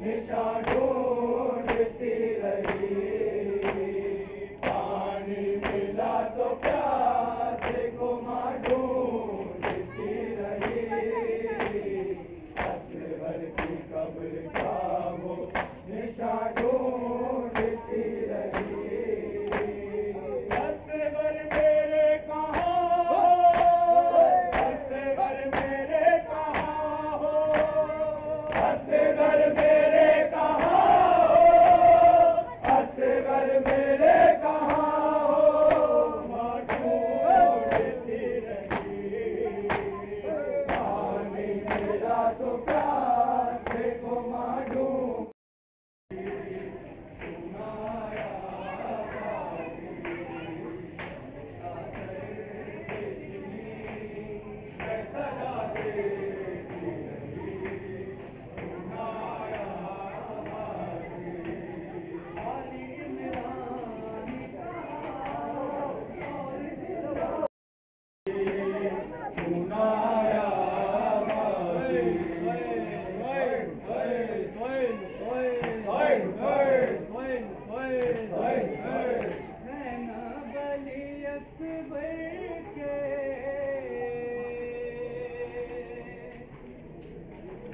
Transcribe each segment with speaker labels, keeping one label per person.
Speaker 1: निशान ढूंढती रही। पानी मिला तो प्यासे को मां ढूंढती रही। असगर की कब्र का वो निशान ढूंढती रही। असगर मेरे कहाँ हो, असगर मेरे कहाँ हो, असगर मेरे कहाँ हो, असगर मेरे कहाँ हो। मां ढूंढती रही। पानी मिला तो प्यासे को मां ढूंढती।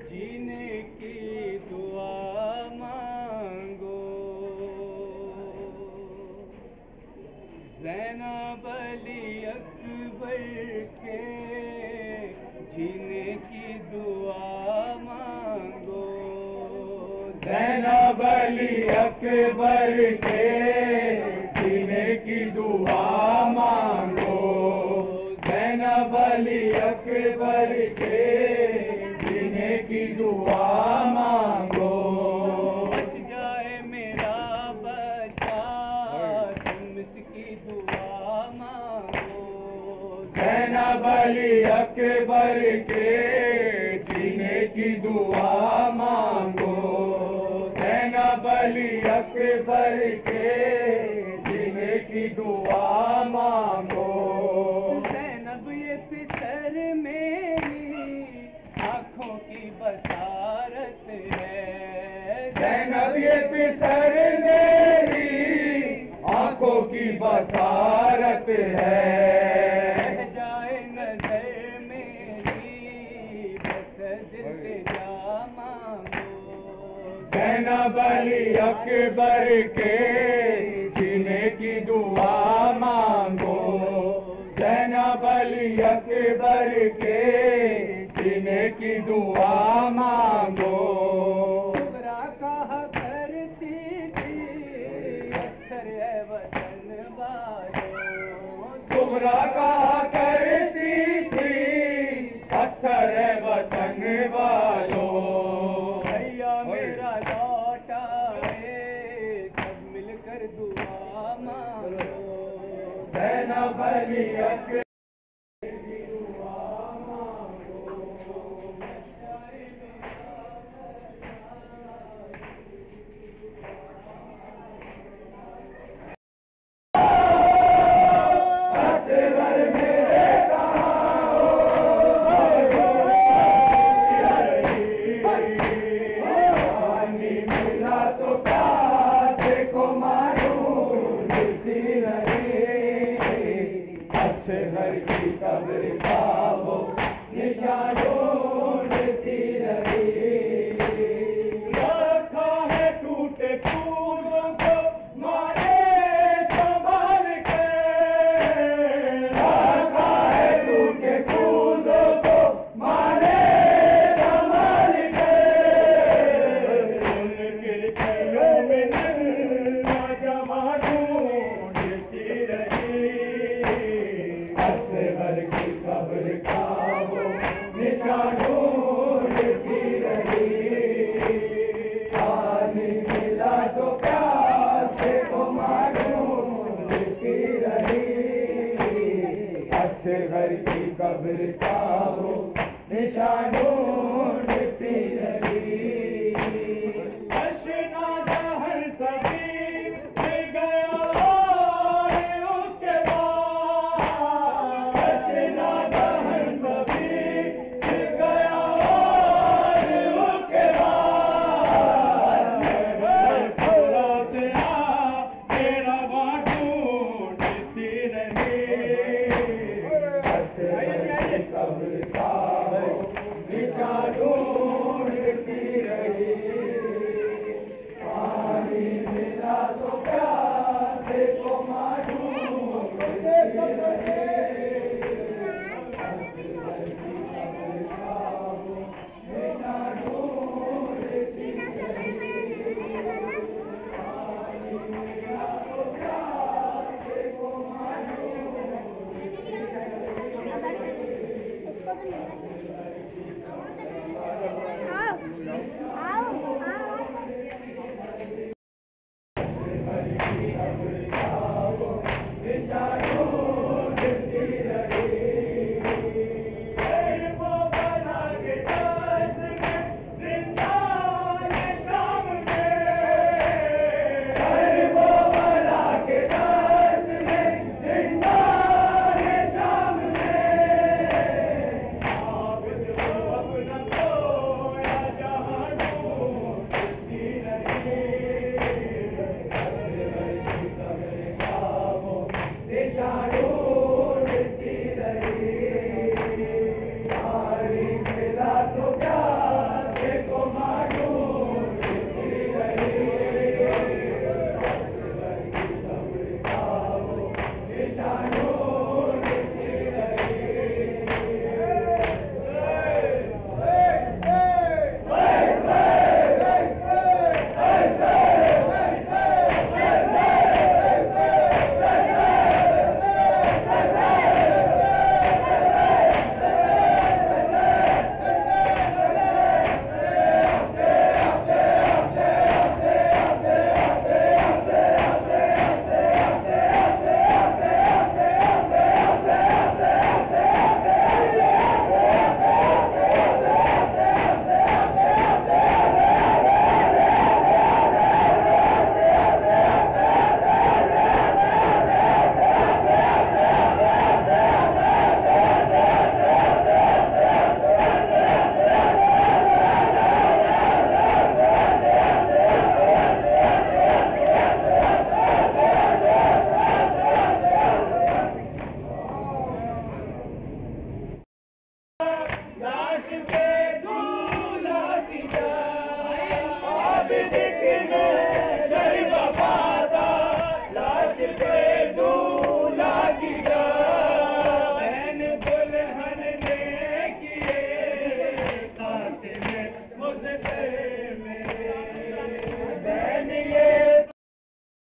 Speaker 1: जीने की दुआ मांगो, ज़ैनब अली अकबर के जीने की दुआ मांगो। ज़ैनब अली अकबर के जीने की दुआ मांगो। ज़ैनब अली अकबर के जीने की दुआ मांगो। बच जाए मेरा बच्चा शम्स की दुआ मांगो। ज़ैनब अली अकबर के जीने की दुआ मांगो। ज़ैनब अली अकबर के जीने की दुआ मांगो। ज़ैनब ये पिसर मेरी आँखों की बसारत है। ज़ैनब ये पिसर मेरी आँखों की बसारत है। रह जाए नजर मेरी बस दिल पे जा मांगो। ज़ैनब अली अकबर के जीने की दुआ मांगो। ज़ैनब अली अकबर के जीने की दुआ मांगो। सुगरा कहा करती थी अक्सर है वतन वालों। सुगरा कहा करती थी अक्सर है वतन वालों। भैया मेरा लौटा है सब मिलकर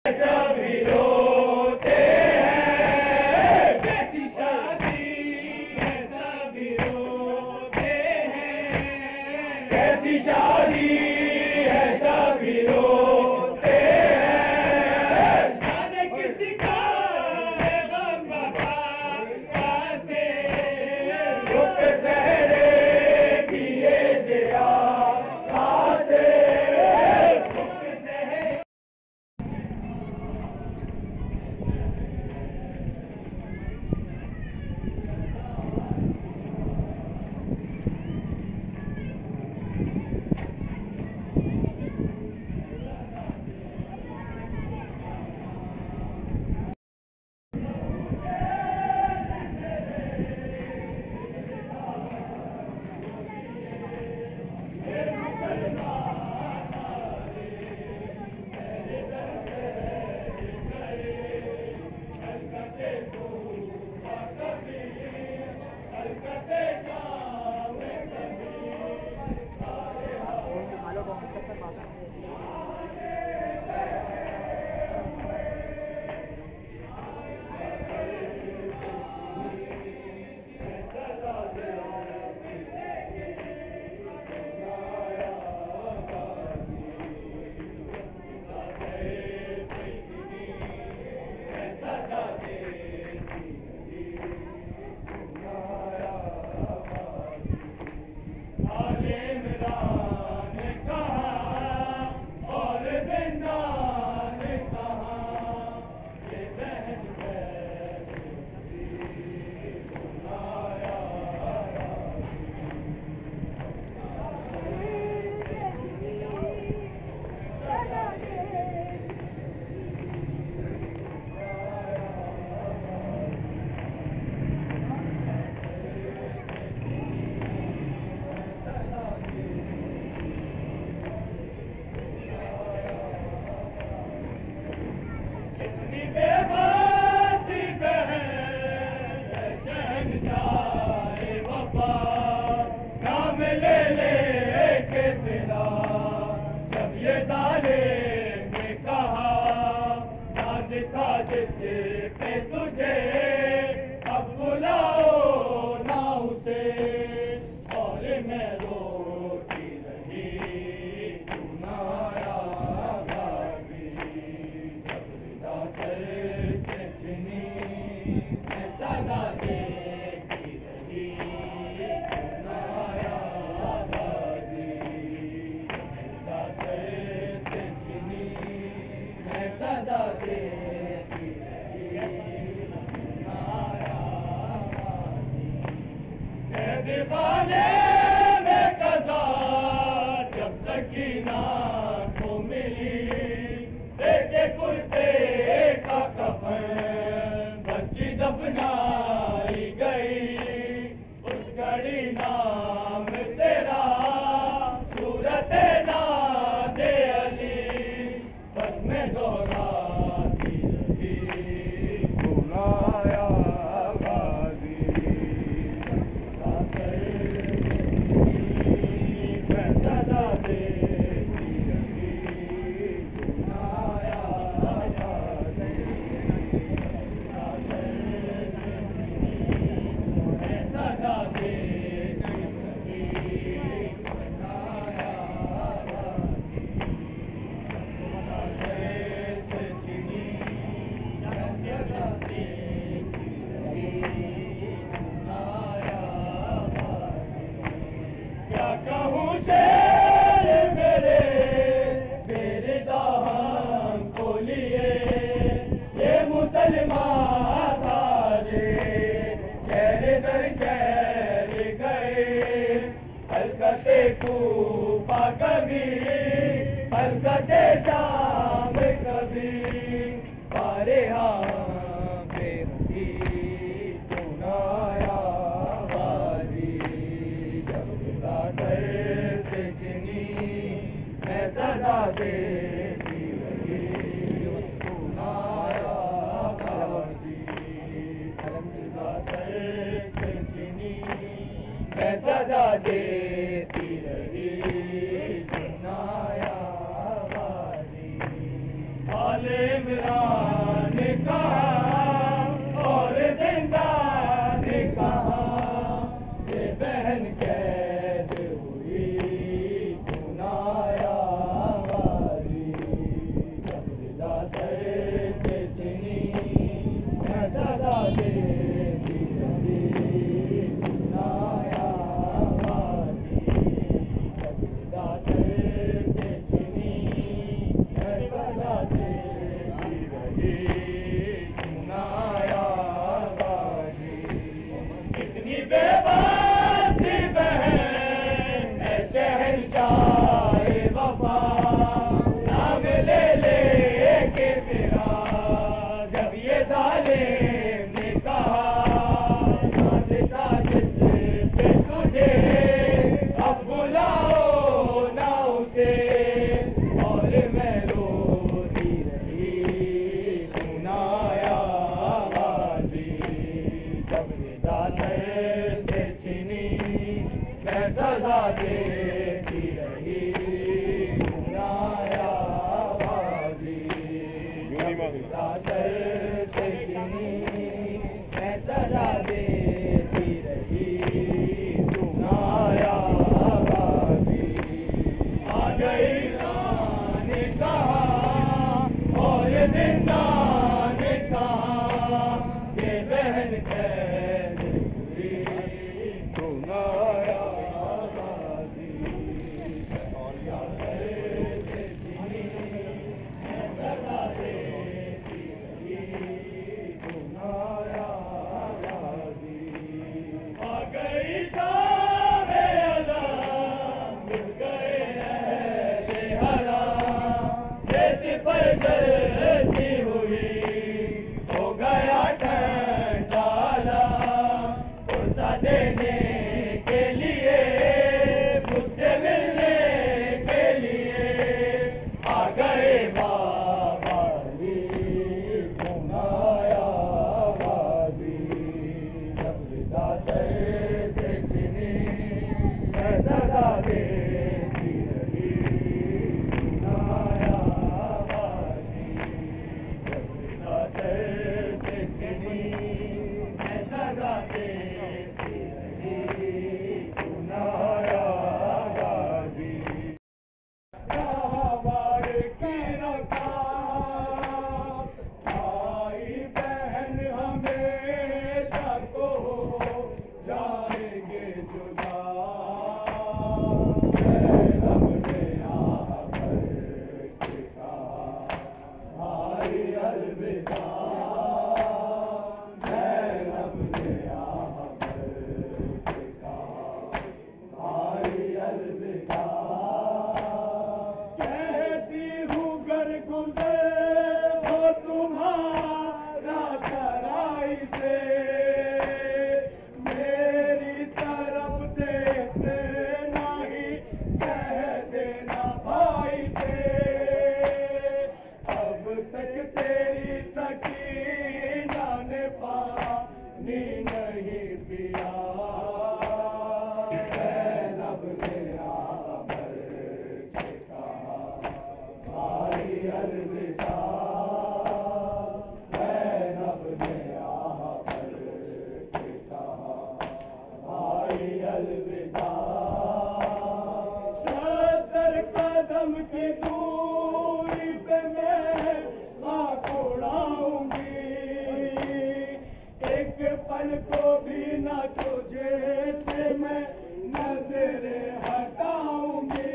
Speaker 1: सभी रोते हैं, कैसी शादी है सभी रोते हैं, कैसी शादी है सभी रोते हैं, जाने किसी का है गम वफा से, दुख सहरे किए जिया से, दुख सहरे पे तुझे अब बुलाओ ना उसे, और मैं रोती रही तू ना आया भाभी, जब विदा सर से चुनी मैं सदा देखती रही तू ना आया भाभी, जब विदा सर से चुनी मैं सदा देखती दीवाने में कज़ा जब सकीना को मिली, देखे कुर्ते का कफन बच्ची दफनाई गई, उस घड़ी नाम तेरा सूरत नाद अली बस में दोहराती रही तू ना आया भाभी, सदा देखती रही तू ना आया भाभी, सदा देखती रही तू ना आया भाभी, से चिनी सदा देखती रही तू ना आया भाभी, क्या कहूँ शेर मेरे दाम को लिए ये मुसलमान सारे शहर दर शहर गए, हलकते कूफा कभी हलकते शाम कभी, पारे हाँ बेहसी तू ना आया भाभी, जब विदा सर से चुनी मैं सदा देखती रही तू ना आया भाभी, जब विदा सर से चुनी मैं सदा देखती रही। हराम रेत पर जलती हुई हो गया ठंडाला पुरसा देने के लिए मुझसे मिलने के लिए आ गए बाबा जी सुनाया बाजी जब विदा से छिनी मैं सदा देती रही सुनाया बाजी जब विदा से छिनी मैं सदा देती रही सुनाया बाजी बार की रखा भाई बहन हमेशा को जाएंगे जुदा रब ने यहाँ पर कहा भाई अलविदा रब ने यहाँ पर कहा भाई अलविदा कहती हूँ घर गुजर हो तुम्हारा सराय से मेरी तरफ से इतना ही कह देना भाई से अब तक तेरी सकीना ने पानी नहीं पिया रब ने यहाँ पर कहा भाई अलविदा रब ने यहाँ पर कहा भाई अलविदा 70 कदम की दूरी पे मैं खाक उड़ाऊंगी एक पल को भी न तुझे से मैं नजरें हटाऊंगी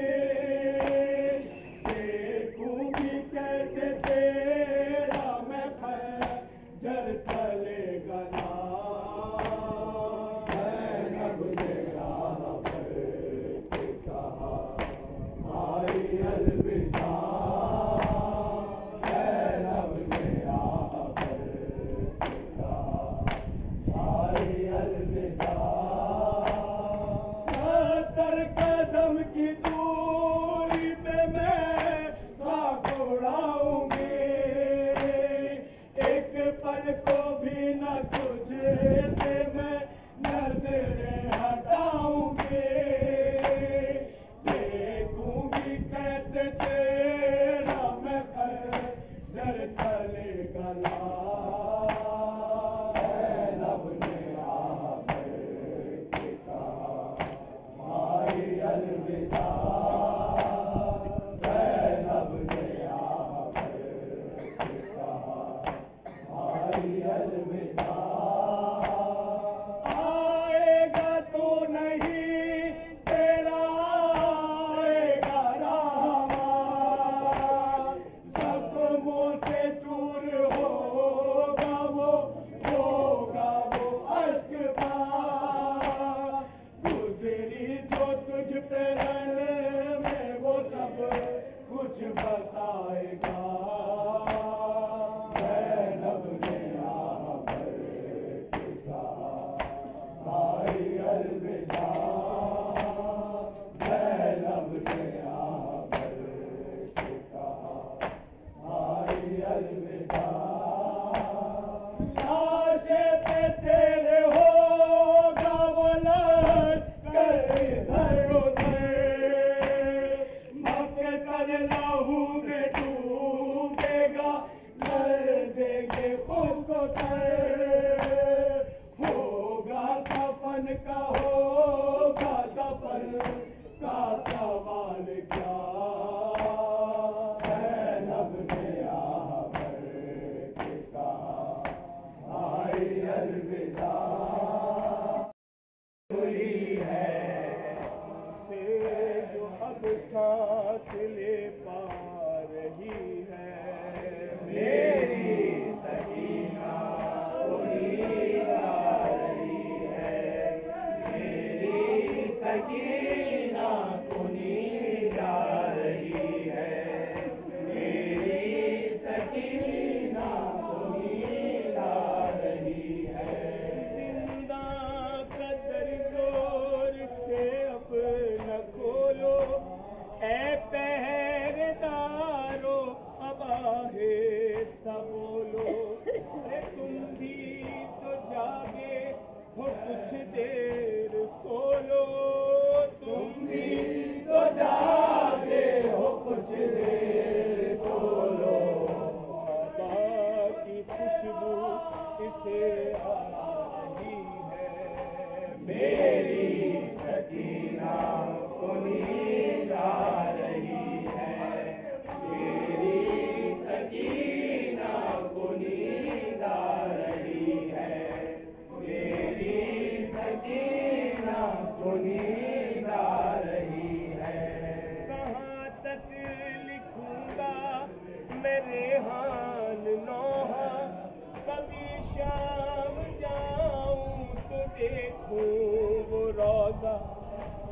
Speaker 1: देखूंगी कैसे तेरा मैं खंजर चलेगा ना रब ने यहाँ पर कहा भाई अलविदा रब ने यहाँ पर कहा भाई अलविदा 70 कदम की दूरी पे मैं खाक उड़ाऊंगी एक पल को भी न तुझे से मैं नजरें हटाऊंगी देखूंगी कैसे तेरा मैं खंजर चलेगा ना रब ने यहाँ पर कहा भाई अलविदा रब ने यहाँ पर कहा भाई अलविदा आएगा तो नहीं तेरा आएगा रामा जख्मों से चूर होगा वो अश्क गुजरी जो तुझ पे रण में वो सब कुछ बताएगा रब ने यहाँ पर कहा भाई अलविदा रब ने यहाँ पर कहा भाई अलविदा लाशे पे तेरे होगा वो लश्कर इधर उधर मक्तल लहू में डूबेगा लड़ देंगे उसको होगा कफन का होगा दफन का सवाल क्या रब ने यहाँ पर कहा भाई अलविदा हुई है जो अब सांस ले पा रही है मेरी सकीना उड़ी जा रही है मेरी सकीना उड़ी जा रही है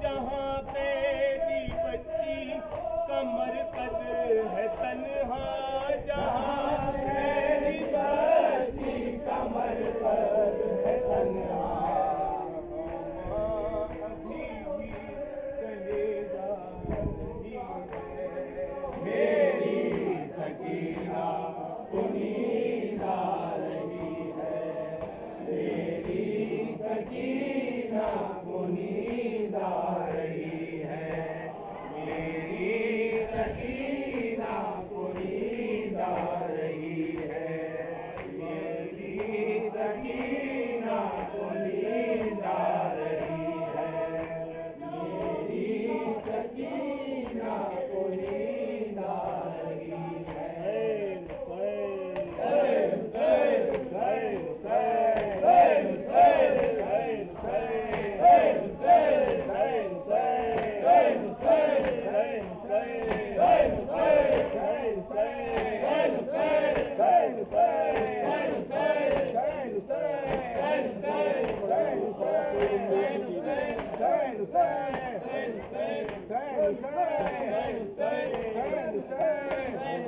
Speaker 1: जहाँ कैदी बच्ची कमर कद है तन्हा, जहाँ कैदी बच्ची कमर कद है तन्हा, अभी भी कलेजा रही है मेरी सकीना को नींद आ रही है, मेरी सकीना को नींद आ रही है, मेरी सकीना को नींद आ रही है, मेरी सकीना को नींद आ रही है, मेरी सकीना को नींद आ रही है।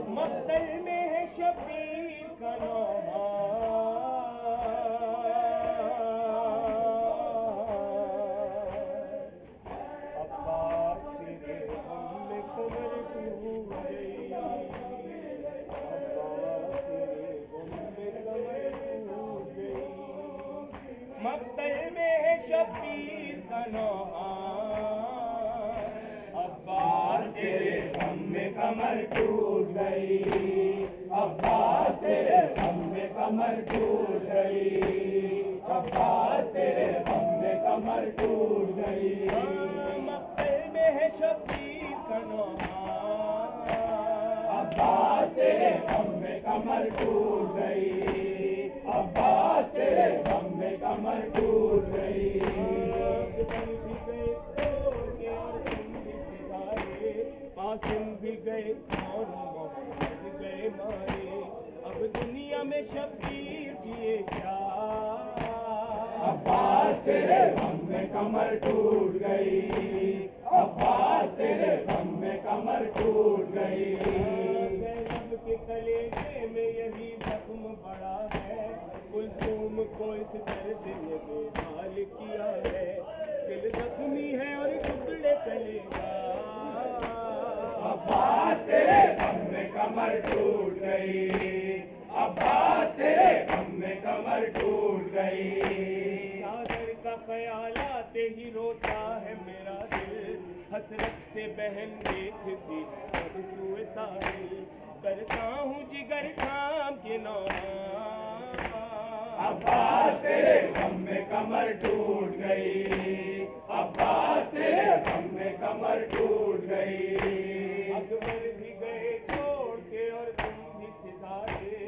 Speaker 1: मक्तल में है शबीर का नौहा, अब्बास तेरे गम में कमर टूट गई, अब्बास तेरे गम में कमर टूट गई। मक्तल में है शबीर का नौहा, अब्बास तेरे गम में कमर टूट गई, अब्बास तेरे गम में कमर टूट गई, अब्बास तेरे गम में कमर टूट गई। मक्तल में है शबीर का नौहा, अब्बास तेरे गम में कमर टूट गई, अब्बास तेरे गम में कमर टूट गई। कासिम भी गए और मोहम्मद गए मारे, अब दुनिया में शबीर जिए क्या, अब्बास तेरे गम में कमर टूट गई, अब्बास तेरे गम में कमर टूट गई। ज़ैनब के कलेजे में यही जख्म बड़ा है, कुलसूम को इस दर्द ने बेहाल किया है, दिल जख्मी है और टुकड़े कलेजा, अब्बास तेरे गम में कमर टूट गई, अब्बास तेरे गम में कमर टूट गई। चादर का ख्याल आते ही रोता है मेरा दिल, हसरत से बहन देखती अब सुए साहिल, करता हूँ जिगर थाम के नौहा, अब्बास तेरे गम में कमर टूट गई, अब्बास तेरे गम में कमर टूट गई। अकबर भी गए छोड़ के और तुम भी सितारे,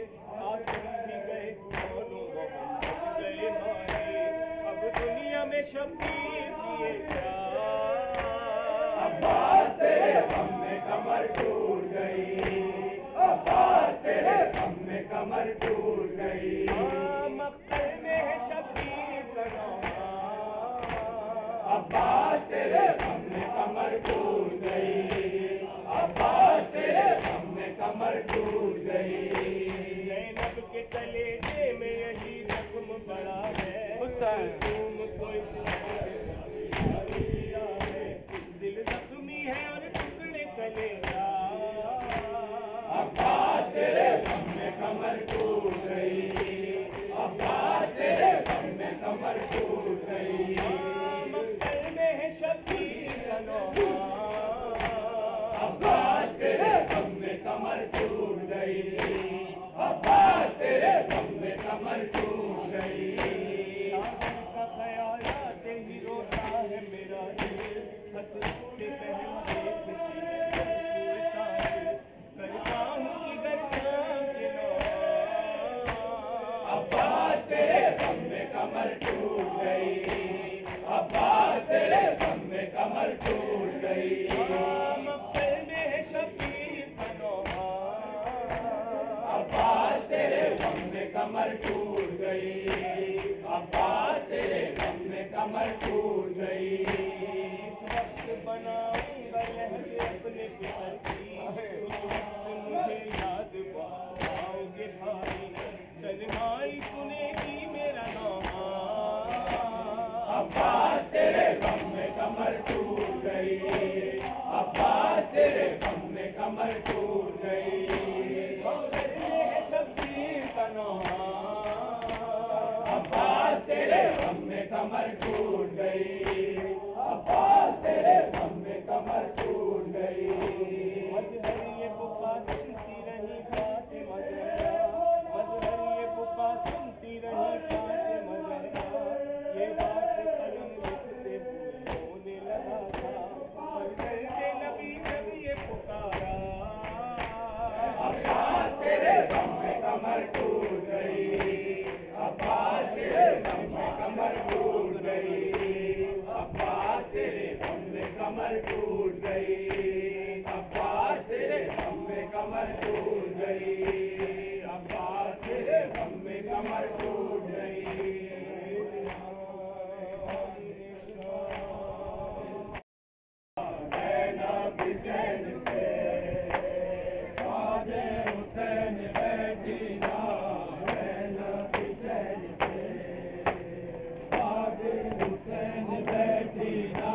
Speaker 1: आसिम भी गए दोनों मोहम्मद गए मारे, अब दुनिया में शबीर जिए क्या, अब्बास तेरे गम में कमर टूट गई, अब्बास तेरे गम में कमर टूट गई। मक्तल में है शबीर का नौहा, अब्बास तेरे गम में कमर टूट गई, अब्बास तेरे गम में कमर टूट गई। ज़ैनब के कलेजे में यही जख्म बड़ा है, तुम कोई किया है, दिल जख्मी है और टुकड़े कलेजा, अब्बास तेरे गम में कमर टूट गई, अब्बास तेरे गम में कमर टूट गई। मक्तल में है शबीर का नौहा, अब्बास तेरे गम में कमर टूट गई, अब्बास तेरे गम में कमर टूट गई। शादी का ख्याल आते ही रोता है मेरा दिल, हसरत से बहन देखती है साहिल, करता हूँ जिगर थाम के नौहा, अब्बास तेरे गम में कमर टूट गई, अब्बास तेरे गम में कमर टूट गई। मक्तल में है शबीर का नौहा, अब्बास तेरे गम में कमर टूट गई, अब्बास तेरे गम में कमर टूट गई। कमर टूट गई। ये है शब्बीर का नाम, अब्बास तेरे गम में कमर टूट गई, अब्बास तेरे गम में कमर टूट गई। मजहर ये बुका सुनती रही फातिमा ज़हरा, मजहर ये बुका सुनती रही फातिमा ज़हरा, ये बात कलम लिखते हुए रोने लगा था, मंज़र के नबी जब ये पुकारा, अब्बास तेरे गम में कमर टूट गई, अब्बास तेरे गम में कमर टूट गई, अब्बास तेरे गम में कमर टूट गई, अब्बास तेरे गम में कमर टूट गई, अब्बास तेरे गम में कमर टूट गई। ज़ैनब चैन से ख्वाजे हुसैन बैठी ना, ज़ैनब चैन से ख्वाजे हुसैन बैठी ना,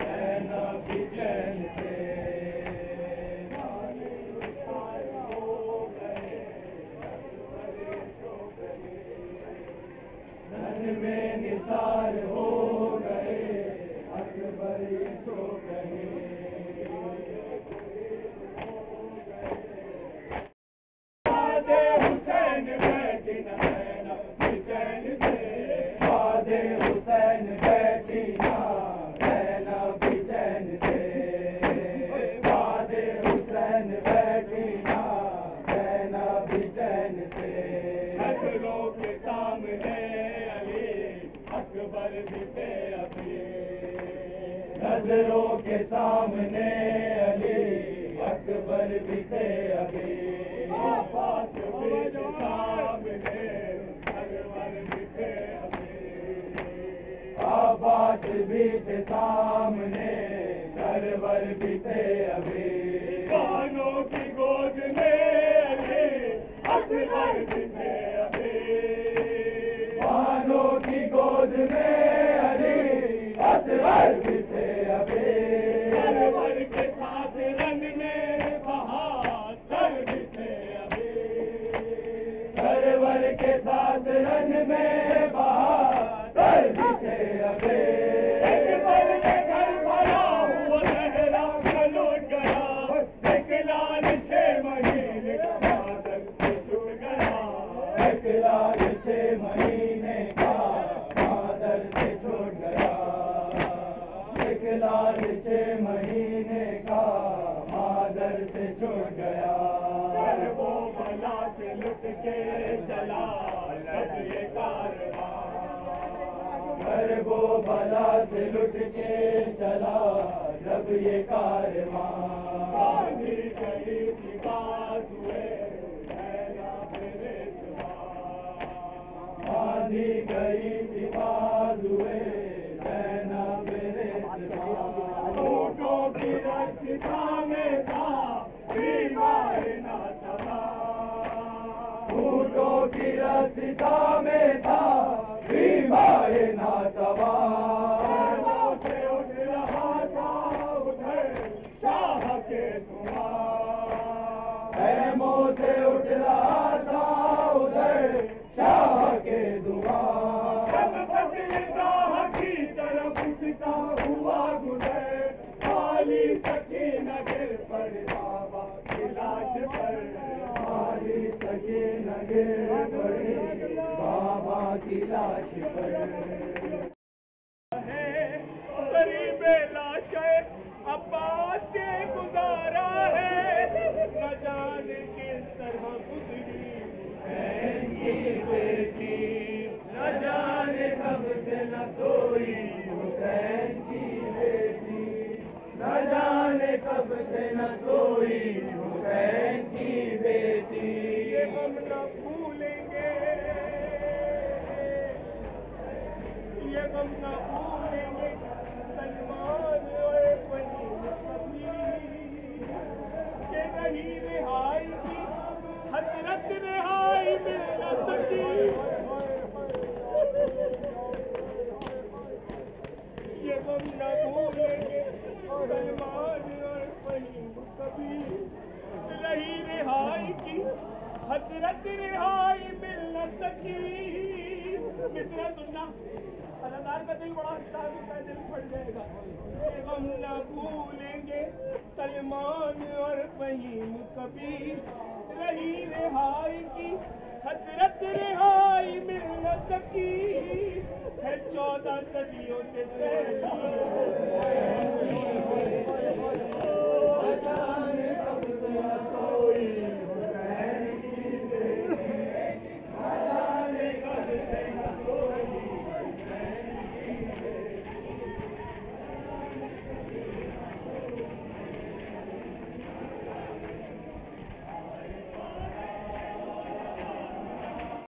Speaker 1: ज़ैनब चैन से धन में निसार हो गए, अकबर ये सो गए। ख्वाजे हुसैन बैठी ना, ज़ैनब चैन से ख्वाजे हुसैन बैठी ना, ज़ैनब चैन से ख्वाजे हुसैन बैठी ना, ज़ैनब चैन से। नज़रों के सामने अली अकबर भी थे अभी, नज़रों के सामने अली अकबर भी थे अभी, अब्बास भी थे सामने अकबर भी थे अभी, अब्बास भी थे सामने सरवर भी थे अभी, कानों की गोद में अली असगर भी थे अभी, कानों की गोद में अली असगर भी थे अभी, सरवर के साथ रंग में बहादुर भी थे अभी, सरवर के साथ रंग में बहादुर भी थे अभी। अकबर के घर भरा हुआ लहरा लौट गया, एक लाल 6 महीने का मादर से छूट गया, एक लाल 6 महीने का मादर से छूट गया, एक लाल 6 महीने का मादर से छूट गया। पर वो बला से लुट के चला जब ये कारवां, पर वो बला से लुट के चला जब ये कारवां, बांधी गई थी बाजुए ज़ैनब रिज़वान, बांधी गई थी बाजुए ज़ैनब रिज़वान, ऊँटों की रस्सी थामे था बीमार नातवा, ऊँटों की रस्सी थामे था बीमार नातवा, से उठ रहा था उधर शाह के धुआं, खैमों से उठ रहा था उधर शाह के धुआं, जब बदलगाह की तरफ उठता हुआ गुजर, काली सकीना गिर पड़ी बाबा की लाश पर, काली सकीना गिर पड़ी बाबा की लाश पर। गरीबे लाशे अब्बास के गुजारा है, न जाने किस तरह गुजरी हुसैन की बेटी, न जाने कब से न सोई हुसैन की बेटी, न जाने कब से न सोई हुसैन की बेटी। ये हम न भूलेंगे, ये हम न भूलेंगे सलमान और बनी कभी, के नहीं रिहाई की हसरत रिहाई मिल न सकी, ये हम न भूलेंगे सलमान और बनी कभी। हसरत रिहाई मिल न सकी। मिसरा सुनना, अदाकार का दिल बड़ा साबित है, दिल फट जाएगा। ये गम न भूलेंगे सलमान और फहीम कभी, रही रिहाई की हसरत रिहाई मिल न सकी है 14 सदियों से पहली।